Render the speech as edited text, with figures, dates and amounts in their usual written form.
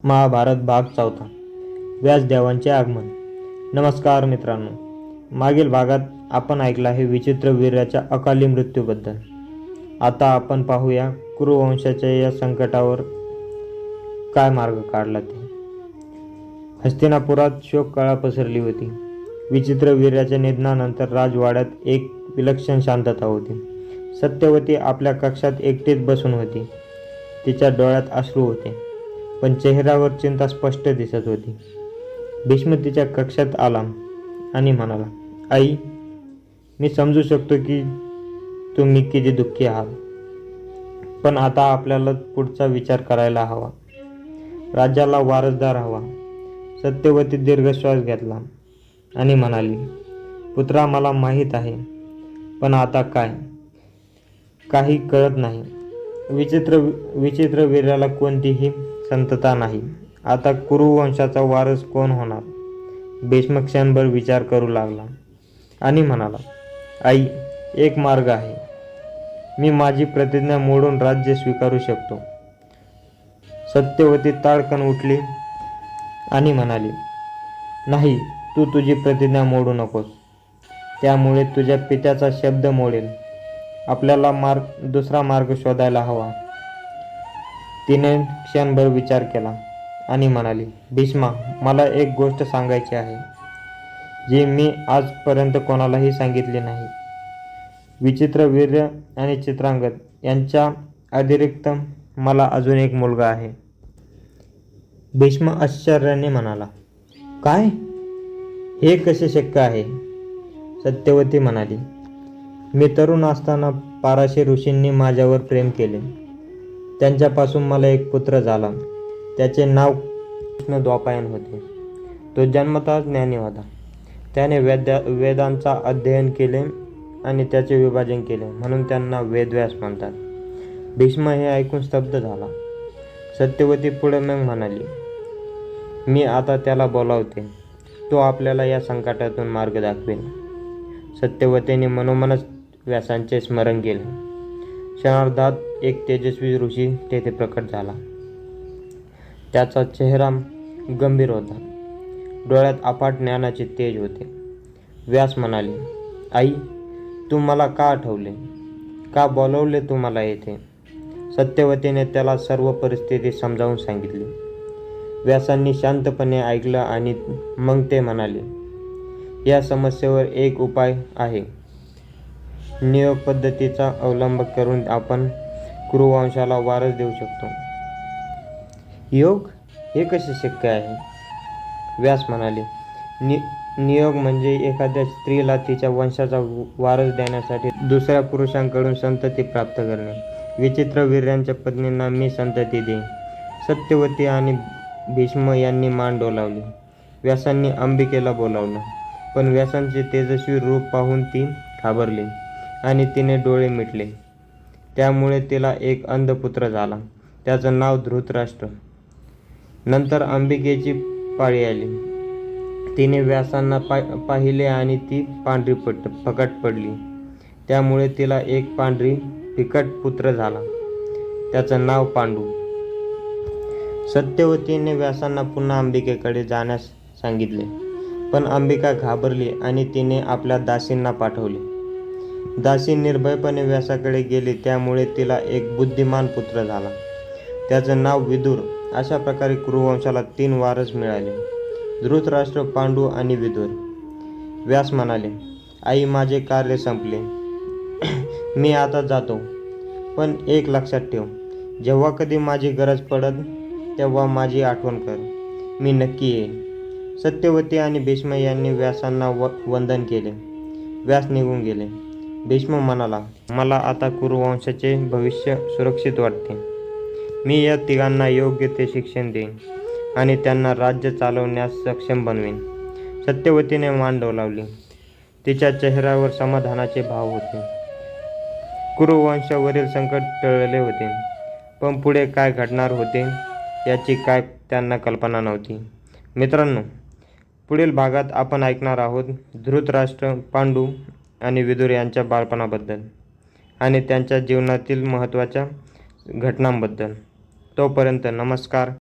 महाभारत भाग 4 व्यासदेवांचे आगमन. नमस्कार मित्रांनो, मागील भागात आपण ऐकलं आहे विचित्र वीर्याच्या अकाली मृत्यूबद्दल. आता आपण पाहूया कुरुवंशाच्या या संकटावर काय मार्ग काढला ते. हस्तिनापुरात शोककळा पसरली होती. विचित्र वीर्याच्या निधनानंतर राजवाड्यात एक विलक्षण शांतता होती. सत्यवती आपल्या कक्षात एकटीच बसून होती. तिच्या डोळ्यात अश्रू होते, पण चेहऱ्यावर चिंता स्पष्ट दिसत होती. भीष्म तिच्या कक्षात आला आणि म्हणाला, आई, मी समजू शकतो की तुम्ही किती दुःखी आहात, पण आता आपल्याला पुढचा विचार करायला हवा. राज्याला वारसदार हवा. सत्यवती दीर्घ श्वास घेतला आणि म्हणाली, पुत्रा, मला माहीत आहे, पण आता काय? काही कळत नाही. विचित्र वीर्याला कोणतीही संतता नाही. आता कुरुवंशाचा वारस कोण होणार? भीष्म क्षणभर विचार करू लागला आणि म्हणाला, आई, एक मार्ग आहे. मी माझी प्रतिज्ञा मोडून राज्य स्वीकारू शकतो. सत्यवती ताडकन उठली आणि म्हणाली, नाही, तू तुझी प्रतिज्ञा मोडू नकोस. त्यामुळे तुझ्या पित्याचा शब्द मोडेल. आपल्याला दुसरा मार्ग शोधायला हवा. तिने क्षणभर विचार केला आणि म्हणाली, भीष्मा, मला एक गोष्ट सांगायची आहे, जी मी आजपर्यंत कोणालाही सांगितली नाही. विचित्र वीर्य आणि चित्रांगद यांच्या अतिरिक्त मला अजून एक मुलगा आहे. भीष्म आश्चर्याने म्हणाला, काय? हे कसे शक्य आहे? सत्यवती म्हणाली, मी तरुण असताना पाराशर ऋषींनी माझ्यावर प्रेम केले. त्यांच्यापासून मला एक पुत्र झाला. त्याचे नाव कृष्णद्वापायन होते. तो जन्मतःच ज्ञानी होता. त्याने वेदांचा अध्ययन केले आणि त्याचे विभाजन केले, म्हणून त्यांना वेदव्यास म्हणतात. भीष्म हे ऐकून स्तब्ध झाला. सत्यवती पुढे मग म्हणाली, मी आता त्याला बोलावते. तो आपल्याला या संकटातून मार्ग दाखवेल. सत्यवतीने मनोमनच व्यासांचे स्मरण केले. क्षणार्धात एक तेजस्वी ऋषी तेथे प्रकट झाला. त्याचा चेहरा गंभीर होता. डोळ्यात अफाट ज्ञानाचे तेज होते. व्यास म्हणाले, आई, तू मला का आठवले? का बोलवले तू मला येथे? सत्यवतीने त्याला सर्व परिस्थिती समजावून सांगितली. व्यासांनी शांतपणे ऐकलं आणि मग ते म्हणाले, या समस्येवर एक उपाय आहे. नियोग पद्धतीचा अवलंब करून आपण कुरुवंशाला वारस देऊ शकतो. योग? हे कसे शक्य आहे? व्यास म्हणाले, नियोग म्हणजे एखाद्या स्त्रीला तिच्या वंशाचा वारस देण्यासाठी दुसऱ्या पुरुषांकडून संतती प्राप्त करणे. विचित्र वीर्यांच्या पत्नींना मी संतती देईन. सत्यवती आणि भीष्म यांनी मान डोलावली. व्यासांनी अंबिकेला बोलावलं, पण व्यासांचे तेजस्वी रूप पाहून ती घाबरली आणि तिने डोळे मिटले. त्यामुळे तिला एक अंध पुत्र झाला. त्याचं नाव धृतराष्ट्र. नंतर अंबिकेची पाळी आली. तिने व्यासांना पाहिले आणि ती पांढरी फकट पडली. त्यामुळे तिला एक फिकट पुत्र झाला. त्याचं नाव पांडू. सत्यवतीने व्यासांना पुन्हा अंबिकेकडे जाण्यास सांगितले, पण अंबिका घाबरली आणि तिने आपल्या दासींना पाठवले. दासी निर्भयपणे व्यासाकडे गेली. त्यामुळे तिला एक बुद्धिमान पुत्र झाला. त्याचं नाव विदुर. अशा प्रकारे कुरुवंशाला 3 वारस मिळाले, धृतराष्ट्र, पांडू आणि विदुर. व्यास म्हणाले, आई, माझे कार्य संपले. मी आता जातो, पण एक लक्षात ठेव, जेव्हा कधी माझी गरज पडत तेव्हा माझी आठवण कर. मी नक्की येईल. सत्यवती आणि भीष्म यांनी व्यासांना वंदन केले. व्यास निघून गेले. भीष्म म्हणाला, मला आता कुरुवंशाचे भविष्य सुरक्षित वाटते. मी या तिघांना योग्य ते शिक्षण देईन आणि त्यांना राज्य चालवण्यास सक्षम बनवेन. सत्यवतीने मान डोलावली. तिच्या चेहऱ्यावर समाधानाचे भाव होते. कुरुवंशावरील संकट टळले होते, पण पुढे काय घडणार होते याची काय त्यांना कल्पना नव्हती. मित्रांनो, पुढील भागात आपण ऐकणार आहोत धृतराष्ट्र, पांडू आणि विदुर यांच्या बालपणाबद्दल आणि त्यांच्या जीवनातील महत्त्वाच्या घटनांबद्दल. तोपर्यंत नमस्कार.